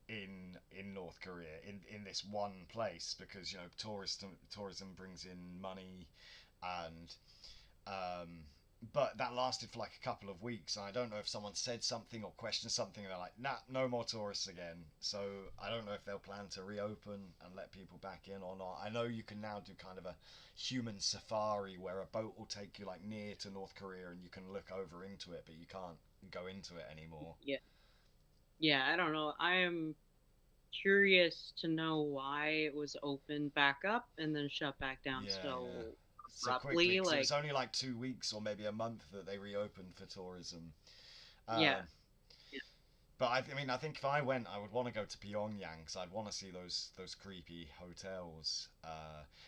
in North Korea in this one place because you know tourism brings in money and um, but that lasted for like a couple of weeks and I don't know if someone said something or questioned something and they're like nah, no more tourists again. So I don't know if they'll plan to reopen and let people back in or not. I know you can now do kind of a human safari where a boat will take you like near to North Korea and you can look over into it but you can't go into it anymore. Yeah, yeah. I don't know. I am curious to know why it was opened back up and then shut back down Yeah, yeah. so So quickly, abruptly. because it Like, was only like 2 weeks or maybe a month that they reopened for tourism. yeah, Um, but I mean, I think if I went, I would want to go to Pyongyang because I'd want to see those creepy hotels.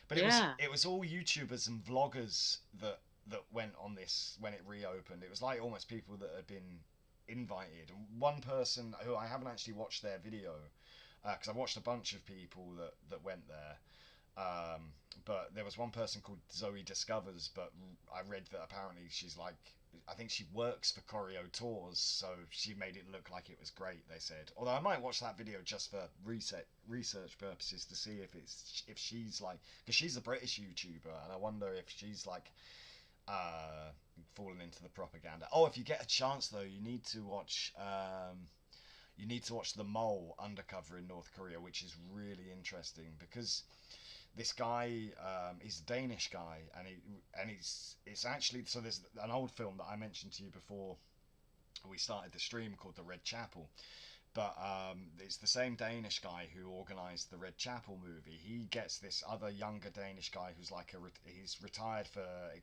But yeah, it was all YouTubers and vloggers that went on this when it reopened. It was like almost people that had been invited. And one person who I haven't actually watched their video because I watched a bunch of people that went there. Um, but there was one person called Zoe Discovers, but I read that apparently she's like, I think she works for Choreo Tours, so she made it look like it was great. They said, although I might watch that video just for research purposes to see if she's like, because she's a British YouTuber, and I wonder if she's like uh, fallen into the propaganda. Oh, if you get a chance though, you need to watch The Mole Undercover in North Korea, which is really interesting because this guy is a Danish guy, and he's it's actually so there's an old film that I mentioned to you before we started the stream called The Red Chapel, but it's the same Danish guy who organised the Red Chapel movie. He gets this other younger Danish guy who's like he's retired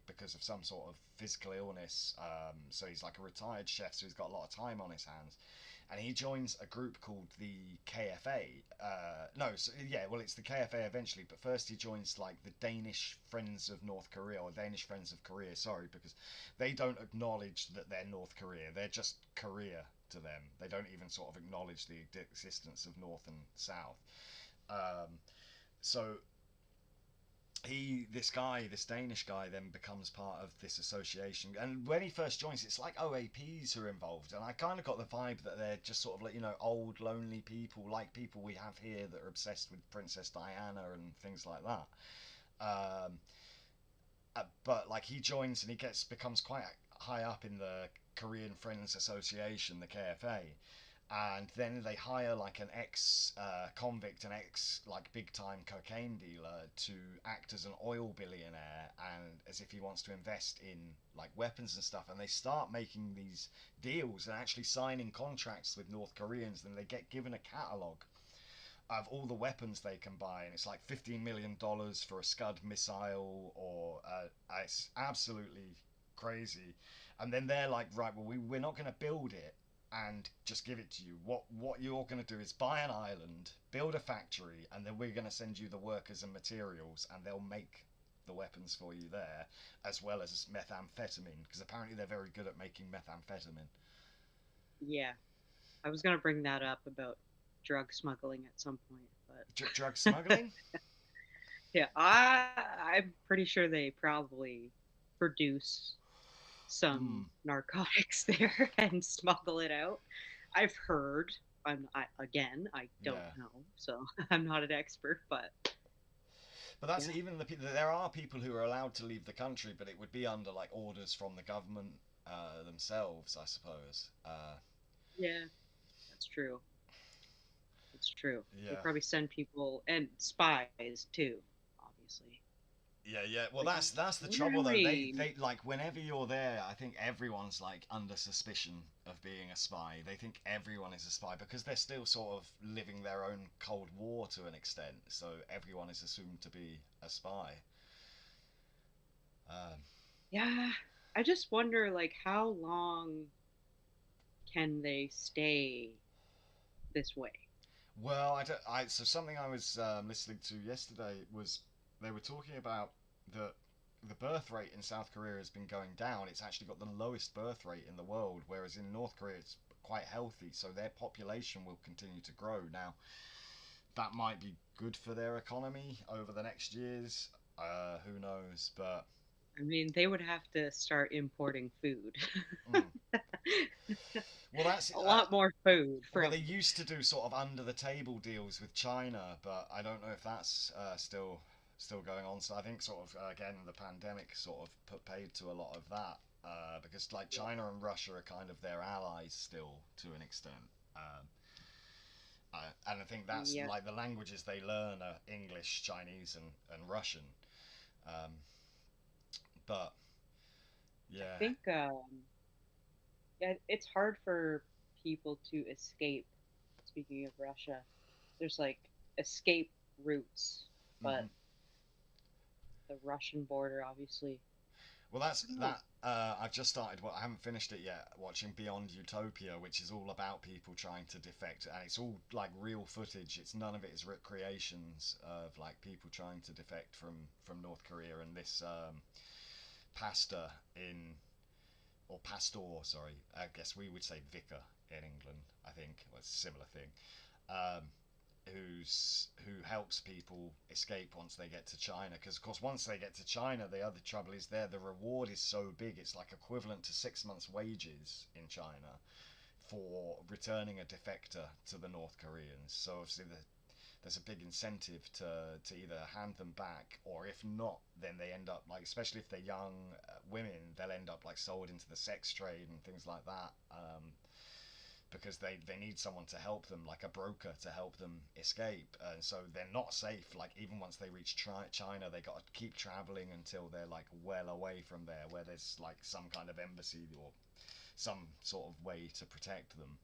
because of some sort of physical illness. So he's like a retired chef, so he's got a lot of time on his hands, and he joins a group called the KFA. No, so, yeah, well, it's the KFA eventually, but first he joins like the Danish Friends of North Korea, or Danish Friends of Korea. Sorry, because they don't acknowledge that they're North Korea. They're just Korea to them. They don't even sort of acknowledge the existence of North and South. Um, so this Danish guy, then becomes part of this association. And when he first joins, it's like OAPs who are involved, and I kind of got the vibe that they're just sort of like old lonely people, like people we have here that are obsessed with Princess Diana and things like that. Um, but like he joins and he becomes quite high up in the Korean Friends Association, the KFA, and then they hire like an ex convict, an ex like big time cocaine dealer to act as an oil billionaire, and as if he wants to invest in like weapons and stuff, and they start making these deals and actually signing contracts with North Koreans. Then they get given a catalogue of all the weapons they can buy, and it's like $15 million for a Scud missile, or it's absolutely crazy. And then they're like, right, well, we're not going to build it and just give it to you. What you're going to do is buy an island, build a factory, and then we're going to send you the workers and materials, and they'll make the weapons for you there, as well as methamphetamine, because apparently they're very good at making methamphetamine. Yeah, I was gonna bring that up about drug smuggling at some point, but Drug smuggling. yeah, I'm pretty sure they probably produce some Hmm. narcotics there and smuggle it out. I've heard. I don't Yeah. know, so I'm not an expert, but But that's yeah, even the people. There are people who are allowed to leave the country, but it would be under like orders from the government themselves, I suppose. yeah, that's true. It's true. They Yeah, probably send people and spies too, obviously. yeah, yeah. Well, Like, that's the wonder trouble how though. many. They like whenever you're there, I think everyone's like under suspicion of being a spy. They think everyone is a spy because they're still sort of living their own Cold War to an extent. So everyone is assumed to be a spy. Um, Yeah, I just wonder, like, how long can they stay this way? Well, I don't. So something I was listening to yesterday was they were talking about the the birth rate in South Korea has been going down. It's actually got the lowest birth rate in the world, whereas in North Korea it's quite healthy. So their population will continue to grow. Now that might be good for their economy over the next years. Who knows? But I mean, they would have to start importing food. mm. Well, that's A lot more food well, from. they used to do sort of under the table deals with China, but I don't know if that's still going on. So I think sort of again the pandemic sort of put paid to a lot of that because like Yeah. China and Russia are kind of their allies still to an extent. And I think that's Yeah. like the languages they learn are English, Chinese, and Russian. Um, but I yeah, think yeah, it's hard for people to escape. Speaking of Russia, there's like escape routes, but hmm. the Russian border, obviously. Well, that's I don't know. that. I've just started. Well, I haven't finished it yet. Watching Beyond Utopia, which is all about people trying to defect, and it's all like real footage. It's none of it is recreations of like people trying to defect from North Korea. And this pastor in or pastor, sorry, I guess we would say vicar in England. I think well, it's a similar thing. Um, who helps people escape once they get to China. Because of course, once they get to China, the other trouble is there. The reward is so big; it's like equivalent to 6 months' wages in China for returning a defector to the North Koreans. So obviously, there's a big incentive to either hand them back, or if not, then they end up like, especially if they're young women, they'll end up like sold into the sex trade and things like that. because they need someone to help them, like a broker to help them escape, and so they're not safe. Like even once they reach China, they got to keep traveling until they're like well away from there, where there's like some kind of embassy or some sort of way to protect them.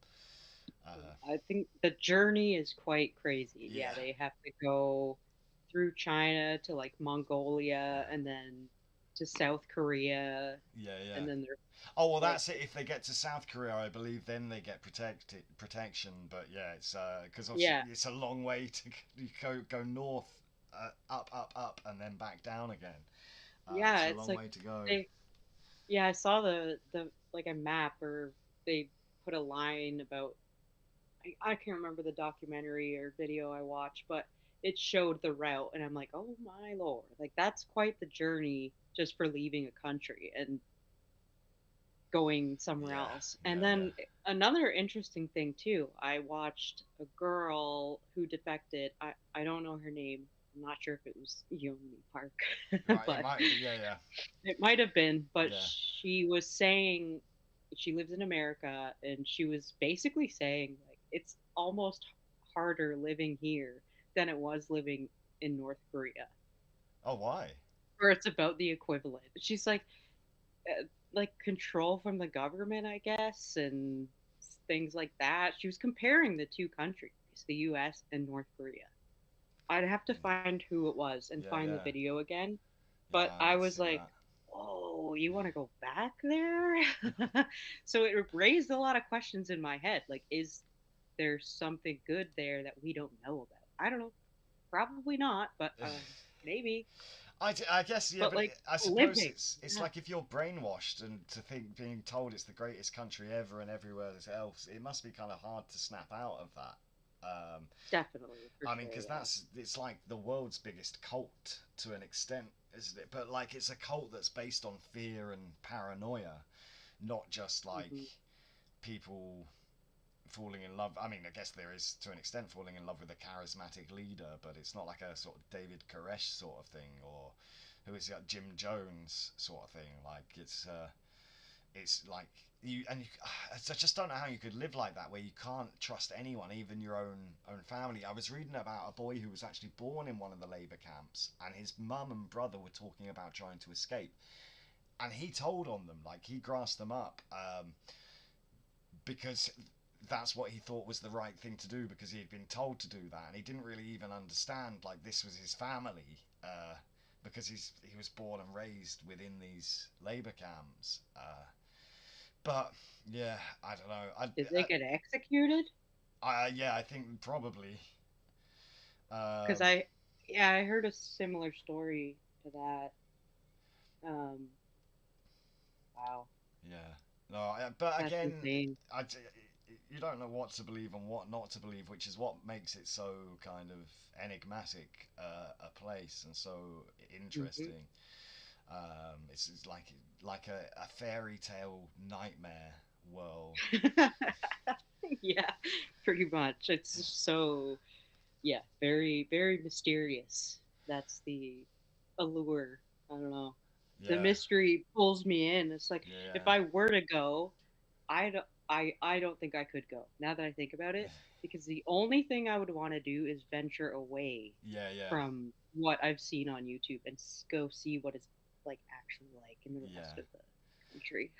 Uh, I think the journey is quite crazy. Yeah, yeah, they have to go through China to like Mongolia and then to South Korea, yeah, yeah. and then they're Oh well, like, that's it. If they get to South Korea, I believe then they get protection. But yeah, it's because obviously yeah, it's a long way to go north, up, and then back down again. It's yeah, a it's long like way to go. they, yeah, I saw the like a map or they put a line about I can't remember the documentary or video I watched, but it showed the route, and I'm like, oh my lord, like that's quite the journey just for leaving a country and going somewhere Yeah, else. And yeah, yeah. then another interesting thing too, I watched a girl who defected. I don't know her name. I'm not sure if it was Yeonmi Park, Right, it but might be. Yeah, yeah, it might have been. But yeah. she was saying she lives in America, and she was basically saying like it's almost harder living here than it was living in North Korea, Oh, why? or it's about the equivalent. She's like control from the government, I guess, and things like that. She was comparing the two countries, the U.S. and North Korea. I'd have to find who it was and Yeah, find the yeah, video again, yeah. but I I need to was see like, that. "Oh, you want to go back there?" So it raised a lot of questions in my head. Like, is there something good there that we don't know about? I don't know. Probably not, but maybe. I guess yeah, But but like I suppose living, it's yeah, like if you're brainwashed and to think being told it's the greatest country ever and everywhere else, it must be kind of hard to snap out of that. definitely for I mean, sure. because Yeah. that's it's like the world's biggest cult to an extent, isn't it? But like it's a cult that's based on fear and paranoia, not just like Hmm. people falling in love. I mean, I guess there is to an extent falling in love with a charismatic leader, but it's not like a sort of David Koresh sort of thing, or who is it, Jim Jones sort of thing. Like it's like you and you, I just don't know how you could live like that, where you can't trust anyone, even your own family. I was reading about a boy who was actually born in one of the labor camps, and his mum and brother were talking about trying to escape, and he told on them, like he grassed them up. Because that's what he thought was the right thing to do because he had been told to do that and he didn't really even understand like this was his family because he was born and raised within these labor camps but yeah I don't know Did they get executed? yeah I think probably Because um, yeah, I heard a similar story to that. Um, wow, yeah no but that's again insane. I, you don't know what to believe and what not to believe, which is what makes it so kind of enigmatic a place and so Hmm. interesting. It's like a fairy tale nightmare world. Yeah, pretty much. It's just so, yeah, very, very mysterious. That's the allure. I don't know. The Yeah, mystery pulls me in. It's like if yeah, I were to go, I don't think I could go. Now that I think about it, because the only thing I would want to do is venture away yeah, yeah, from what I've seen on YouTube and go see what it's like actually like in the yeah. rest of the country.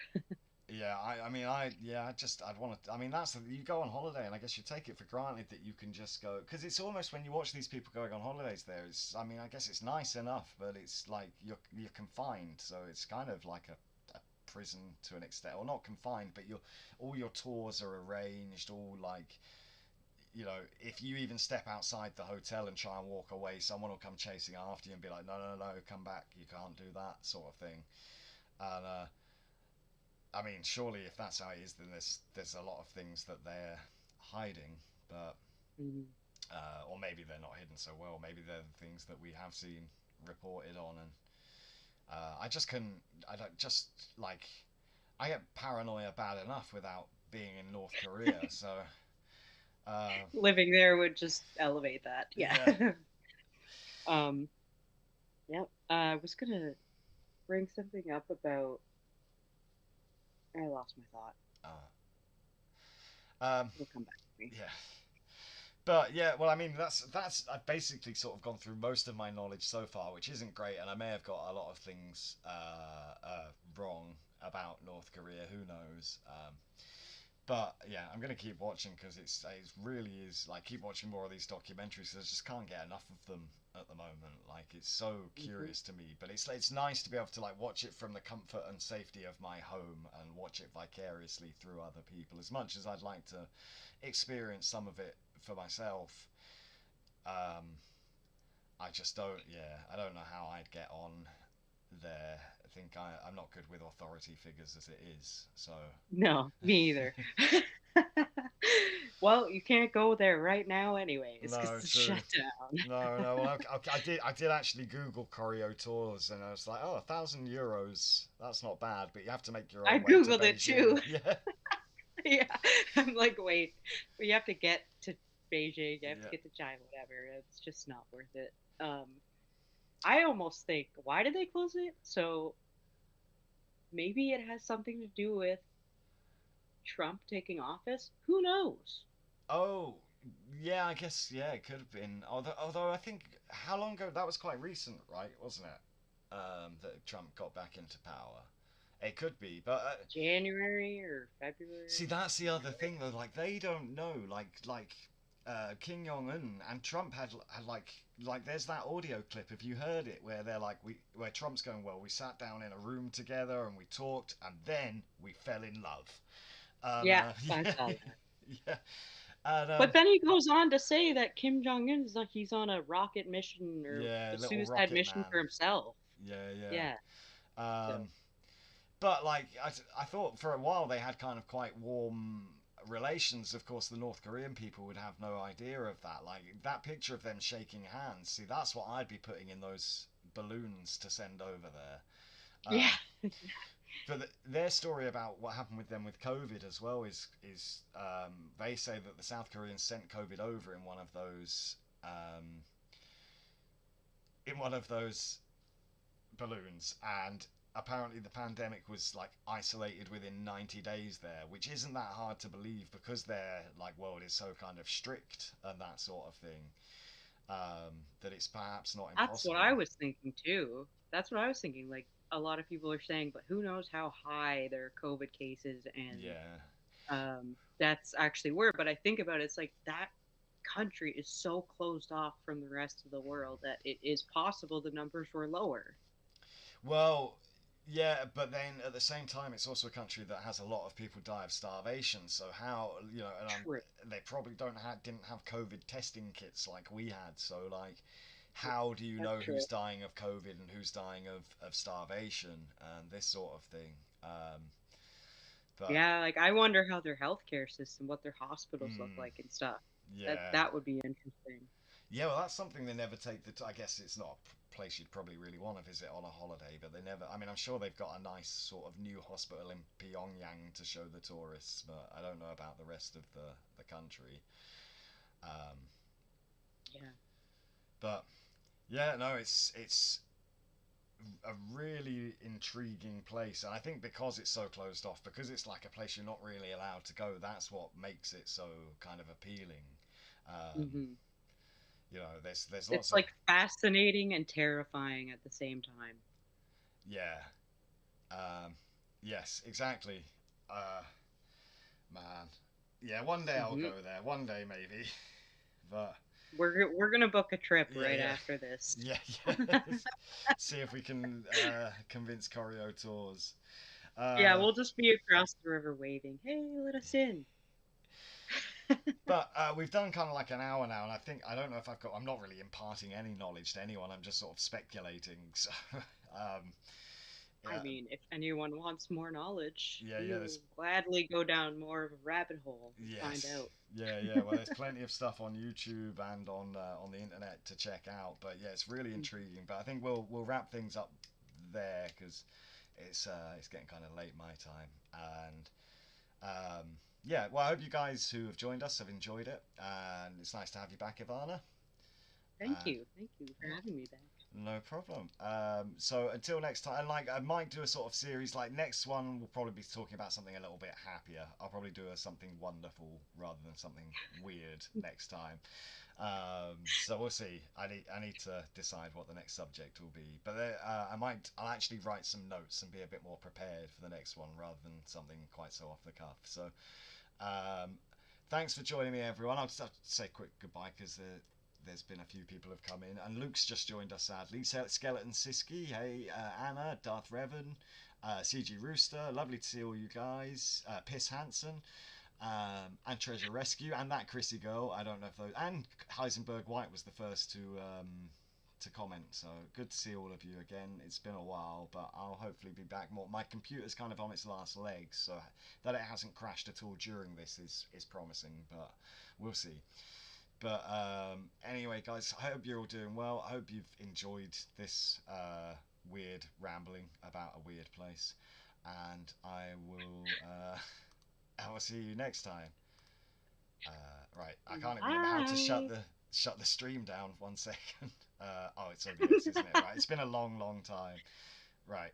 Yeah, I mean, I'd want to. I mean, that's you go on holiday, and I guess you take it for granted that you can just go because it's almost when you watch these people going on holidays there. It's, I mean, I guess it's nice enough, but it's like you're confined, so it's kind of like a prison to an extent, or not confined, but all your tours are arranged, all like if you even step outside the hotel and try and walk away, someone will come chasing after you and be like, no, no, no, come back, you can't do that sort of thing, and I mean, surely if that's how it is, then there's a lot of things that they're hiding, but Mhm. or maybe they're not hidden so well. Maybe they're the things that we have seen reported on, and I just can I don't just like I get paranoia bad enough without being in North Korea, so uh, Living there would just elevate that. Yeah. yeah, um. Yep. I was gonna bring something up about. I lost my thought. uh, Um, It'll come back to me. yeah. But yeah, well, I mean, that's I've basically sort of gone through most of my knowledge so far, which isn't great, and I may have got a lot of things wrong about North Korea. Who knows? But yeah, I'm gonna keep watching because it really is like keep watching more of these documentaries. 'Cause I just can't get enough of them at the moment. Like it's so Hmm. curious to me, but it's nice to be able to like watch it from the comfort and safety of my home and watch it vicariously through other people. As much as I'd like to experience some of it for myself, um, I just don't. Yeah, I don't know how I'd get on there. I think I'm not good with authority figures as it is. So No, me either. Well, you can't go there right now, anyways, because no, it's true. shut down. No, no. Well, I did actually Google Koryo tours, and I was like, oh, €1,000. That's not bad, but you have to make your I own way to googled it Beijing. too. Yeah, Yeah, I'm like, wait, but you have to get to Beijing, you have to yeah. get to China, whatever. It's just not worth it. I almost think, why did they close it? So maybe it has something to do with Trump taking office. Who knows? Oh, yeah. I guess yeah, it could have been. Although I think how long ago that was quite recent, right? Wasn't it? That Trump got back into power. It could be, but January or see, February? that's the other thing though. Like they don't know. Like Kim Jong Un and Trump had like there's that audio clip. Have you heard it where they're like where Trump's going, well, we sat down in a room together and we talked and then we fell in love. Yeah, I Yeah, saw that. yeah, and But then he goes on to say that Kim Jong Un is like he's on a rocket mission or yeah, a little suicide rocket mission man. for himself. Yeah, yeah. Yeah. So But like I thought for a while they had kind of quite warm relations. Of course, the North Korean people would have no idea of that. Like that picture of them shaking hands. See, that's what I'd be putting in those balloons to send over there. yeah. But their story about what happened with them with COVID as well is they say that the South Koreans sent COVID over um, in one of those balloons, and apparently the pandemic was like isolated within 90 days there, which isn't that hard to believe because their like world is so kind of strict and that sort of thing, that it's perhaps not That's what I impossible. was thinking too. That's what I was thinking. Like a lot of people are saying, but who knows how high their COVID cases and Yeah. that's actually were. But I think about it, it's like that country is so closed off from the rest of the world that it is possible the numbers were lower. Well, yeah, but then at the same time, it's also a country that has a lot of people die of starvation. So how and True. they probably didn't have COVID testing kits like we had. So like, how do you That's know true. who's dying of COVID and who's dying of starvation and this sort of thing? But Yeah, like I wonder how their healthcare system, what their hospitals look mm, like and stuff. That yeah, that would be interesting. yeah. Well, that's something they never take. I guess it's not a place you'd probably really want to visit on a holiday, but they never. I mean, I'm sure they've got a nice sort of new hospital in Pyongyang to show the tourists, but I don't know about the rest of the country. Um, Yeah. but yeah, no, it's a really intriguing place, and I think because it's so closed off, because it's like a place you're not really allowed to go, that's what makes it so kind of appealing. Um, Hmm. there's It's lots of like fascinating and terrifying at the same time. yeah, yes, exactly. Uh, man, yeah, one day I'll Hmm. go there, one day maybe, but We're gonna book a trip yeah, right yeah, after this. yeah, yeah. See if we can convince Choreo Tours. Yeah, Uh, we'll just be across the river waving. Hey, let us in. But we've done kind of like an hour now, and I don't know if I'm not really imparting any knowledge to anyone. I'm just sort of speculating. So, um, I yeah, mean, if anyone wants more knowledge, yeah, yeah. we'll gladly go down more of a rabbit hole and find Yes, out. yeah, yeah. Well, there's plenty of stuff on YouTube and on the internet to check out. But yeah, it's really intriguing. But I think we'll wrap things up there because it's getting kind of late my time. And yeah, well, I hope you guys who have joined us have enjoyed it, and it's nice to have you back, Ivana. Thank And you. Thank you for having me back. No problem. So until next time, like I might do a sort of series. Like next one, we'll probably be talking about something a little bit happier. I'll probably do something wonderful rather than something weird next time. So we'll see. I need to decide what the next subject will be. But I'll actually write some notes and be a bit more prepared for the next one rather than something quite so off the cuff. So um, thanks for joining me, everyone. I'll just have to say a quick goodbye because there's been a few people have come in, and Luke's just joined us sadly. Skeleton Siski, hey, Anna, Darth Revan, CG Rooster, lovely to see all you guys. Piss Hansen, and Treasure Rescue, and that Chrissy girl. I don't know if those, and Heisenberg White was the first to comment. So good to see all of you again. It's been a while, but I'll hopefully be back more. My computer's kind of on its last legs, so that it hasn't crashed at all during this is promising, but we'll see. But anyway, guys, I hope you're all doing well. I hope you've enjoyed this weird rambling about a weird place, and I will see you next time. Right, I can't even remember how to Bye. shut the stream down. 1 second. Oh, it's OBS, isn't it? Right, it's been a long, long time. Right.